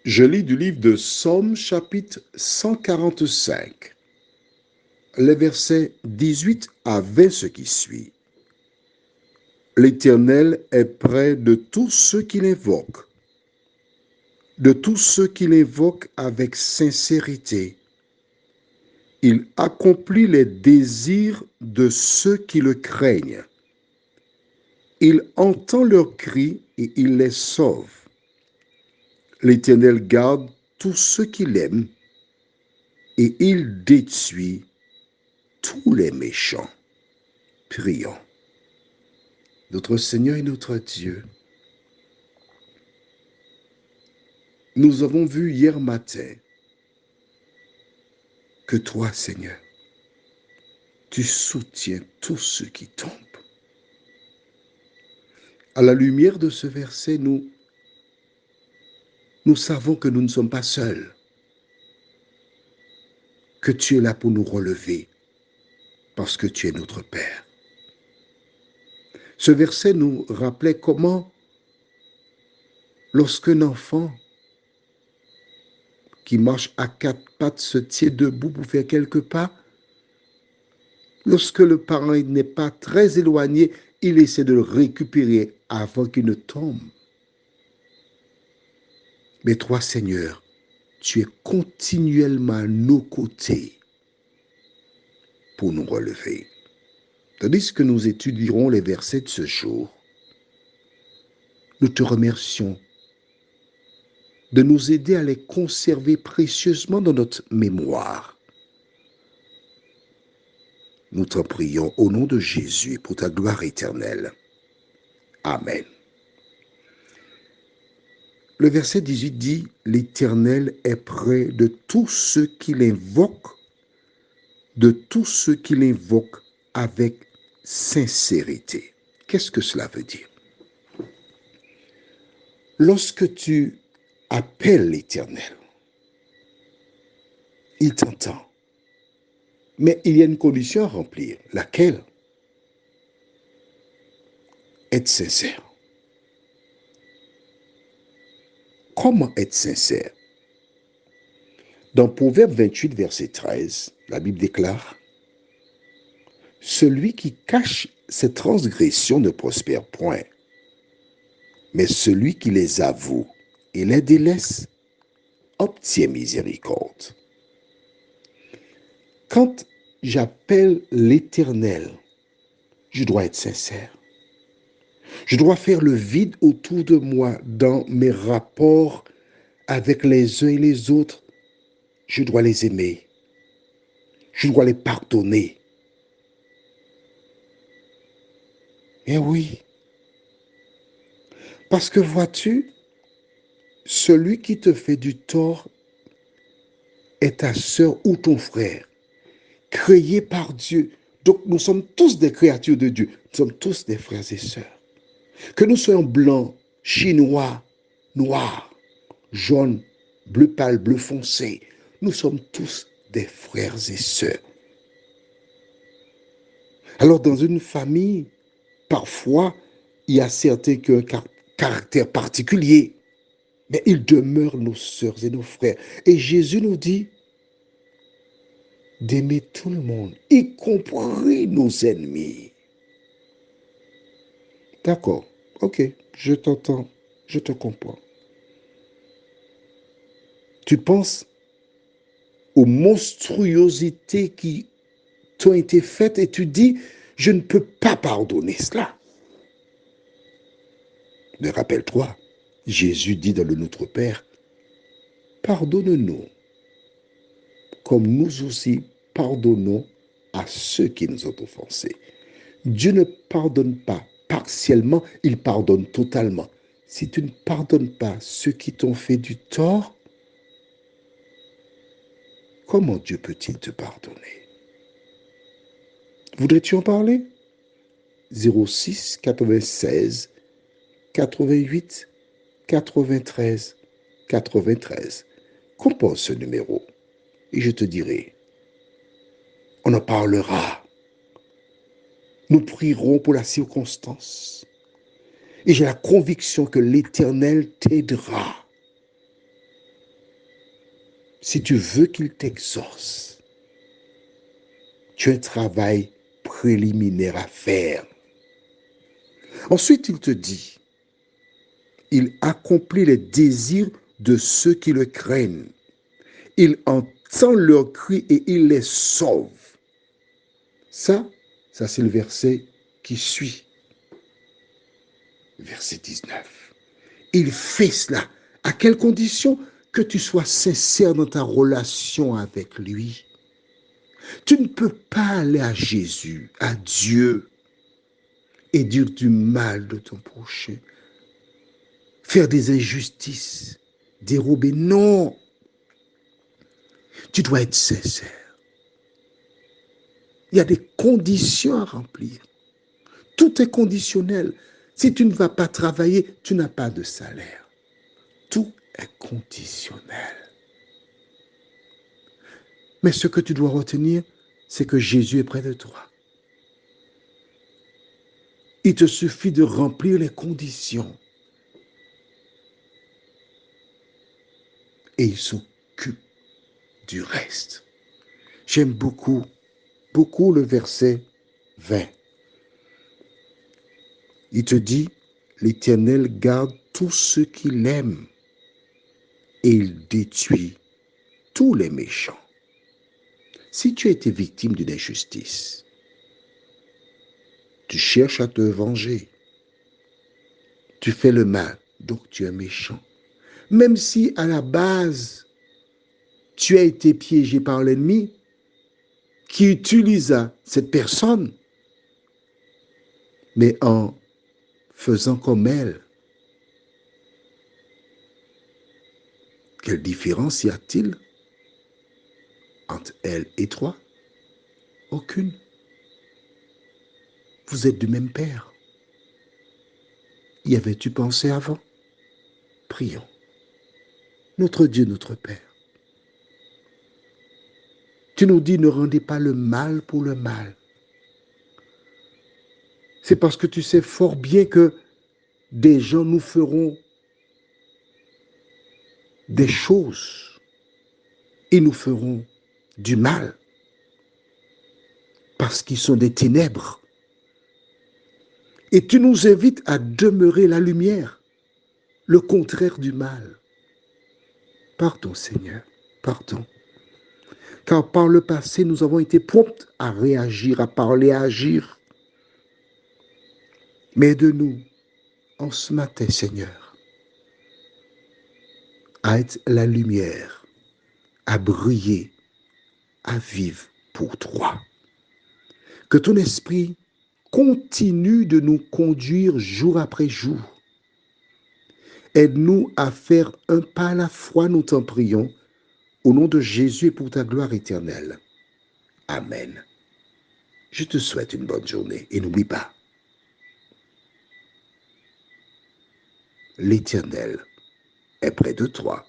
Je lis du livre de Psaume chapitre 145, les versets 18 à 20 ce qui suit. L'Éternel est près de tous ceux qui l'invoquent, de tous ceux qui l'invoquent avec sincérité. Il accomplit les désirs de ceux qui le craignent. Il entend leurs cris et il les sauve. L'Éternel garde tous ceux qui l'aiment et il détruit tous les méchants. Prions. Notre Seigneur et notre Dieu, nous avons vu hier matin que toi, Seigneur, tu soutiens tous ceux qui tombent. À la lumière de ce verset, nous savons que nous ne sommes pas seuls, que tu es là pour nous relever, parce que tu es notre Père. Ce verset nous rappelait comment, lorsqu'un enfant qui marche à quatre pattes se tient debout pour faire quelques pas, lorsque le parent n'est pas très éloigné, il essaie de le récupérer avant qu'il ne tombe. Mais toi, Seigneur, tu es continuellement à nos côtés pour nous relever. Tandis que nous étudierons les versets de ce jour, nous te remercions de nous aider à les conserver précieusement dans notre mémoire. Nous t'en prions au nom de Jésus pour ta gloire éternelle. Amen. Le verset 18 dit, l'Éternel est près de tous ceux qui l'invoquent, avec sincérité. Qu'est-ce que cela veut dire? Lorsque tu appelles l'Éternel, il t'entend. Mais il y a une condition à remplir. Laquelle? Être sincère. Comment être sincère? Dans Proverbe 28, verset 13, la Bible déclare, « Celui qui cache ses transgressions ne prospère point, mais celui qui les avoue et les délaisse obtient miséricorde. » Quand j'appelle l'Éternel, je dois être sincère. Je dois faire le vide autour de moi dans mes rapports avec les uns et les autres. Je dois les aimer. Je dois les pardonner. Eh oui. Parce que vois-tu, celui qui te fait du tort est ta sœur ou ton frère, créé par Dieu. Donc nous sommes tous des créatures de Dieu. Nous sommes tous des frères et sœurs. Que nous soyons blancs, chinois, noirs, jaunes, bleu pâle, bleu foncé, nous sommes tous des frères et sœurs. Alors dans une famille, parfois, il y a certains qui ont un caractère particulier, mais ils demeurent nos sœurs et nos frères. Et Jésus nous dit d'aimer tout le monde, y compris nos ennemis. D'accord, ok, je t'entends, je te comprends. Tu penses aux monstruosités qui t'ont été faites et tu dis, je ne peux pas pardonner cela. Mais rappelle-toi, Jésus dit dans le Notre Père, pardonne-nous, comme nous aussi pardonnons à ceux qui nous ont offensés. Dieu ne pardonne pas partiellement, il pardonne totalement. Si tu ne pardonnes pas ceux qui t'ont fait du tort, comment Dieu peut-il te pardonner? Voudrais-tu en parler? 06 96 88 93 93. Compose ce numéro et je te dirai. On en parlera. Nous prierons pour la circonstance. Et j'ai la conviction que l'Éternel t'aidera. si tu veux qu'il t'exauce, tu as un travail préliminaire à faire. Ensuite, il te dit, il accomplit les désirs de ceux qui le craignent. Il entend leurs cris et il les sauve. Ça c'est le verset qui suit. Verset 19. Il fait cela. À quelle condition? Que tu sois sincère dans ta relation avec lui. Tu ne peux pas aller à Jésus, à Dieu, et dire du mal de ton prochain, faire des injustices, dérober. Non, tu dois être sincère. Il y a des conditions à remplir. Tout est conditionnel. Si tu ne vas pas travailler, tu n'as pas de salaire. Tout est conditionnel. Mais ce que tu dois retenir, c'est que Jésus est près de toi. Il te suffit de remplir les conditions. Et il s'occupe du reste. J'aime beaucoup le verset 20. Il te dit, l'Éternel garde tous ceux qui l'aiment et il détruit tous les méchants. Si tu as été victime d'une injustice, tu cherches à te venger, tu fais le mal, donc tu es méchant. Même si à la base, tu as été piégé par l'ennemi qui utilisa cette personne, mais en faisant comme elle, quelle différence y a-t-il entre elle et toi? Aucune. Vous êtes du même père. Y avais-tu pensé avant? Prions. Notre Dieu, notre Père, tu nous dis ne rendez pas le mal pour le mal. C'est parce que tu sais fort bien que des gens nous feront des choses. Ils nous feront du mal parce qu'ils sont des ténèbres. Et tu nous invites à demeurer la lumière, le contraire du mal. Pardon, Seigneur, pardon. Car par le passé, nous avons été prompts à réagir, à parler, à agir. Mais aide-nous en ce matin, Seigneur, à être la lumière, à briller, à vivre pour toi. Que ton esprit continue de nous conduire jour après jour. Aide-nous à faire un pas à la fois, nous t'en prions, au nom de Jésus et pour ta gloire éternelle. Amen. Je te souhaite une bonne journée et n'oublie pas, l'Éternel est près de toi.